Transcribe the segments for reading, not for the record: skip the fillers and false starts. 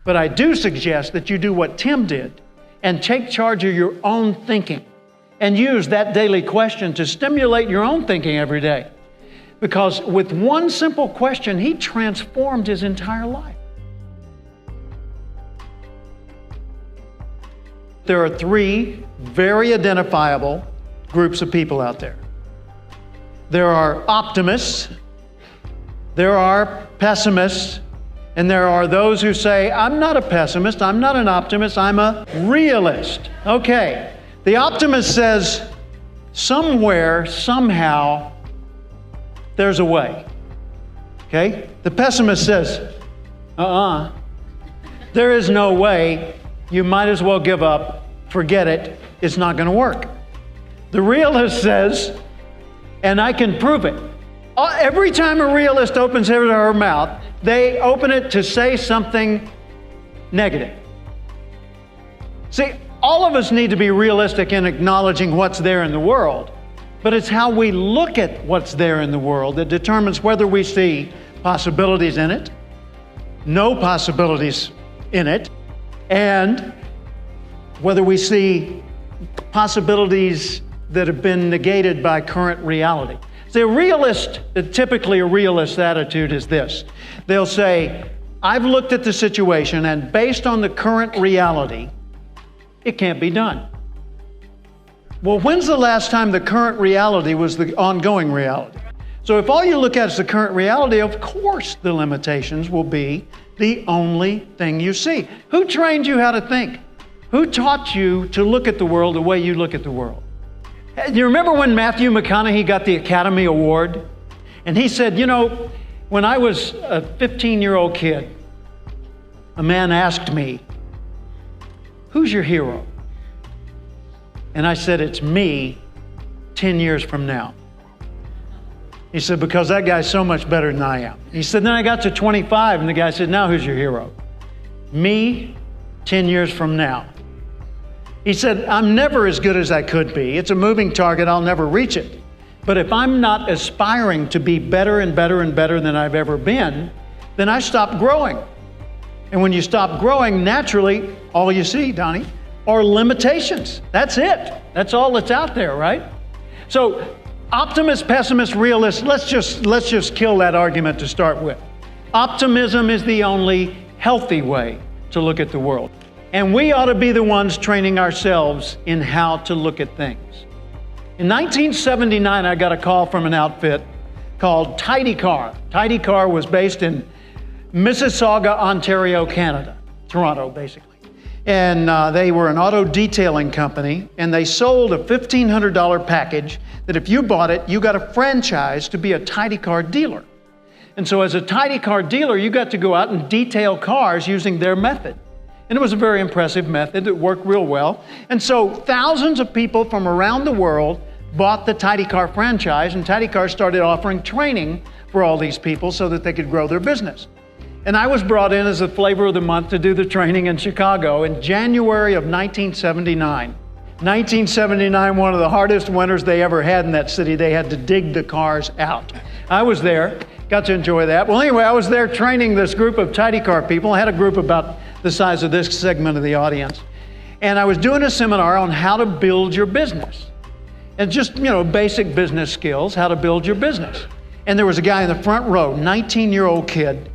But I do suggest that you do what Tim did and take charge of your own thinking and use that daily question to stimulate your own thinking every day. Because with one simple question, he transformed his entire life. There are three very identifiable groups of people out there. There are optimists, there are pessimists, and there are those who say, I'm not a pessimist, I'm not an optimist, I'm a realist. Okay, the optimist says, somewhere, somehow, there's a way. Okay? The pessimist says, there is no way. You might as well give up, forget it, it's not going to work. The realist says, and I can prove it. Every time a realist opens his or her mouth, they open it to say something negative. See, all of us need to be realistic in acknowledging what's there in the world, but it's how we look at what's there in the world that determines whether we see possibilities in it, no possibilities in it, and whether we see possibilities that have been negated by current reality. Typically a realist attitude is this. They'll say, I've looked at the situation and based on the current reality, it can't be done. Well, when's the last time the current reality was the ongoing reality? So if all you look at is the current reality, of course the limitations will be the only thing you see. Who trained you how to think? Who taught you to look at the world the way you look at the world? Do you remember when Matthew McConaughey got the Academy Award? And he said, when I was a 15-year-old kid, a man asked me, who's your hero? And I said, it's me 10 years from now. He said, because that guy's so much better than I am. He said, then I got to 25, and the guy said, now who's your hero? Me 10 years from now. He said, I'm never as good as I could be. It's a moving target, I'll never reach it. But if I'm not aspiring to be better and better and better than I've ever been, then I stop growing. And when you stop growing, naturally, all you see, Donnie, are limitations. That's it. That's all that's out there, right? So, optimist, pessimist, realist, let's just kill that argument to start with. Optimism is the only healthy way to look at the world. And we ought to be the ones training ourselves in how to look at things. In 1979, I got a call from an outfit called Tidy Car. Tidy Car was based in Mississauga, Ontario, Canada. Toronto, basically. And they were an auto detailing company, and they sold a $1,500 package that if you bought it, you got a franchise to be a Tidy Car dealer. And so as a Tidy Car dealer, you got to go out and detail cars using their method. And it was a very impressive method. It worked real well. And so thousands of people from around the world bought the Tidy Car franchise, and Tidy Car started offering training for all these people so that they could grow their business. And I was brought in as the flavor of the month to do the training in Chicago in January of 1979. 1979, one of the hardest winters they ever had in that city. They had to dig the cars out. I was there, got to enjoy that. Well, anyway, I was there training this group of Tidy Car people. I had a group about the size of this segment of the audience. And I was doing a seminar on how to build your business. And just, basic business skills, how to build your business. And there was a guy in the front row, 19-year-old kid,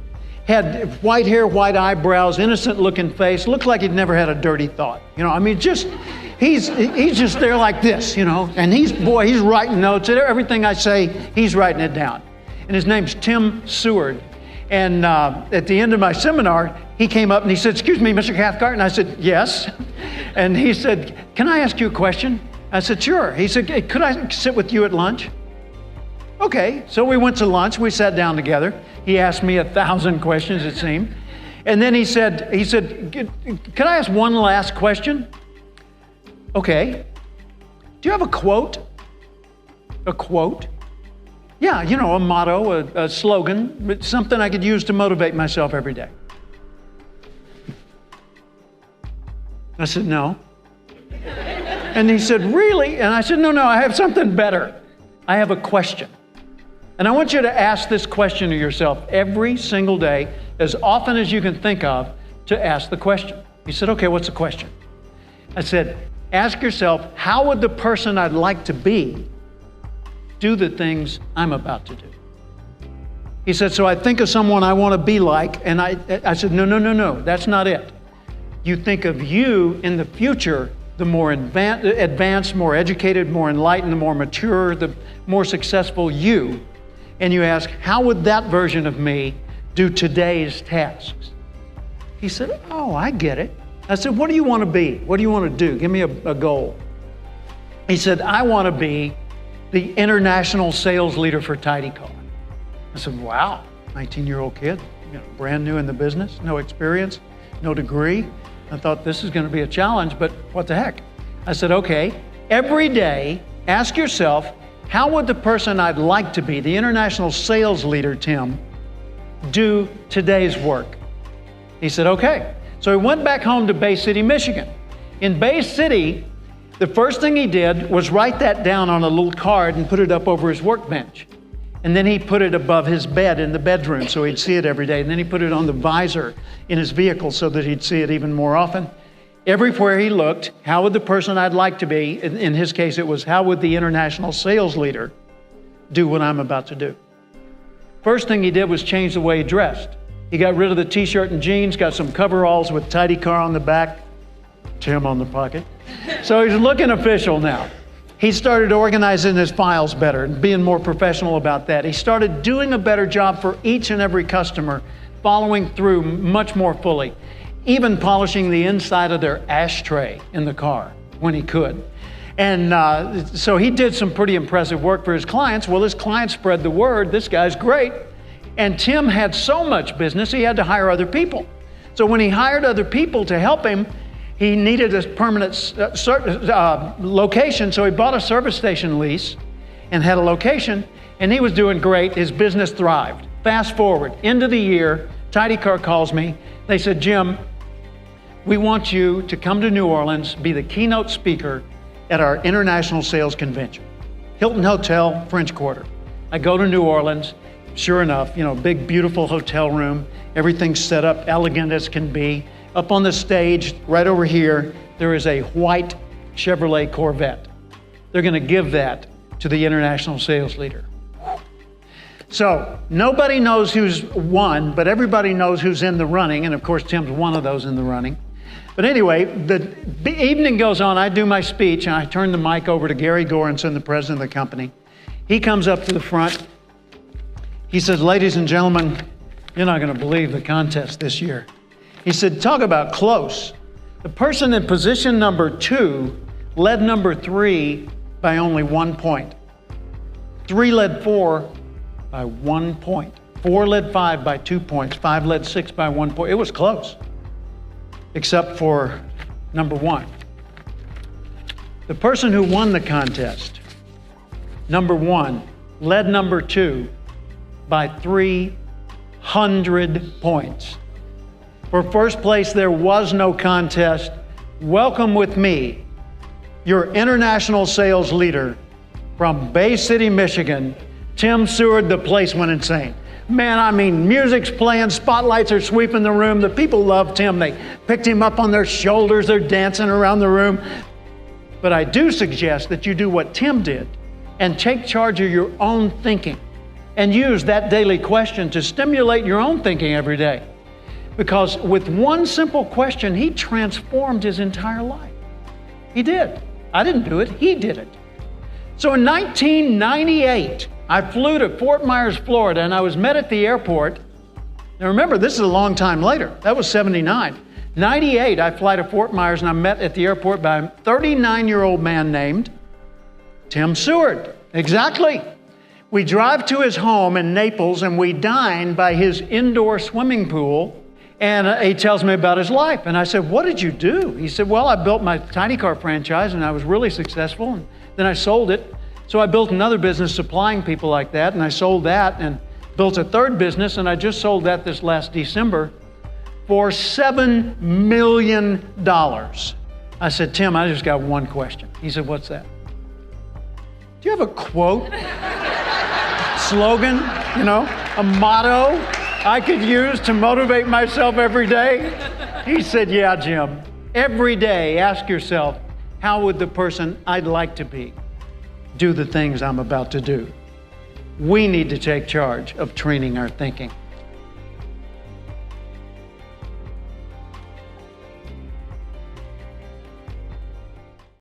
had white hair, white eyebrows, innocent looking face, looked like he'd never had a dirty thought. He's just there like this, and he's writing notes. Everything I say, he's writing it down. And his name's Tim Seward. And at the end of my seminar, he came up and he said, excuse me, Mr. Cathcart? And I said, yes. And he said, can I ask you a question? I said, sure. He said, hey, could I sit with you at lunch? Okay. So we went to lunch. We sat down together. He asked me 1,000 questions, it seemed. And then he said, can I ask one last question? Okay. Do you have a quote? A quote? Yeah, a motto, a slogan, something I could use to motivate myself every day. I said, no. And he said, really? And I said, no, I have something better. I have a question. And I want you to ask this question to yourself every single day, as often as you can think of, to ask the question. He said, okay, what's the question? I said, ask yourself, how would the person I'd like to be do the things I'm about to do? He said, so I think of someone I want to be like, and I said, no, that's not it. You think of you in the future, the more advanced, more educated, more enlightened, the more mature, the more successful you. And you ask, how would that version of me do today's tasks? He said, oh, I get it. I said, what do you want to be? What do you want to do? Give me a goal. He said, I want to be the international sales leader for Tidy Car. I said, wow, 19-year-old kid, brand new in the business, no experience, no degree. I thought this is going to be a challenge, but what the heck? I said, okay, every day, ask yourself, how would the person I'd like to be, the international sales leader, Tim, do today's work? He said, okay. So he went back home to Bay City, Michigan. In Bay City, the first thing he did was write that down on a little card and put it up over his workbench. And then he put it above his bed in the bedroom so he'd see it every day. And then he put it on the visor in his vehicle so that he'd see it even more often. Everywhere he looked, how would the person I'd like to be, in his case it was, how would the international sales leader do what I'm about to do? First thing he did was change the way he dressed. He got rid of the t-shirt and jeans, got some coveralls with Tidy Car on the back, Tim on the pocket. So he's looking official now. He started organizing his files better and being more professional about that. He started doing a better job for each and every customer, following through much more fully, even polishing the inside of their ashtray in the car when he could. And so he did some pretty impressive work for his clients. Well, his clients spread the word, this guy's great. And Tim had so much business, he had to hire other people. So when he hired other people to help him, he needed a permanent location, so he bought a service station lease and had a location, and he was doing great. His business thrived. Fast forward, end of the year, Tidy Car calls me. They said, Jim, we want you to come to New Orleans, be the keynote speaker at our international sales convention. Hilton Hotel, French Quarter. I go to New Orleans. Sure enough, big, beautiful hotel room. Everything's set up elegant as can be. Up on the stage, right over here, there is a white Chevrolet Corvette. They're going to give that to the international sales leader. So nobody knows who's won, but everybody knows who's in the running. And of course, Tim's one of those in the running. But anyway, the evening goes on. I do my speech, and I turn the mic over to Gary Goranson, the president of the company. He comes up to the front. He says, ladies and gentlemen, you're not going to believe the contest this year. He said, talk about close. The person in position number 2 led number 3 by only 1 point. 3 led 4 by 1 point. 4 led 5 by 2 points. 5 led 6 by 1 point. It was close, except for number 1. The person who won the contest, number 1, led number 2 by 300 points. For first place, there was no contest. Welcome with me, your international sales leader from Bay City, Michigan, Tim Seward. The place went insane. Man, I mean, music's playing, spotlights are sweeping the room. The people loved Tim. They picked him up on their shoulders. They're dancing around the room. But I do suggest that you do what Tim did and take charge of your own thinking and use that daily question to stimulate your own thinking every day. Because with one simple question, he transformed his entire life. He did. I didn't do it, he did it. So in 1998, I flew to Fort Myers, Florida, and I was met at the airport. Now remember, this is a long time later. That was 79. 98, I fly to Fort Myers, and I'm met at the airport by a 39-year-old man named Tim Seward. Exactly. We drive to his home in Naples, and we dine by his indoor swimming pool. And he tells me about his life. And I said, what did you do? He said, well, I built my Tidy Car franchise and I was really successful. And then I sold it. So I built another business supplying people like that. And I sold that and built a third business. And I just sold that this last December for $7 million. I said, Tim, I just got one question. He said, what's that? Do you have a quote, slogan, a motto I could use to motivate myself every day? He said, yeah, Jim. Every day, ask yourself, how would the person I'd like to be do the things I'm about to do? We need to take charge of training our thinking.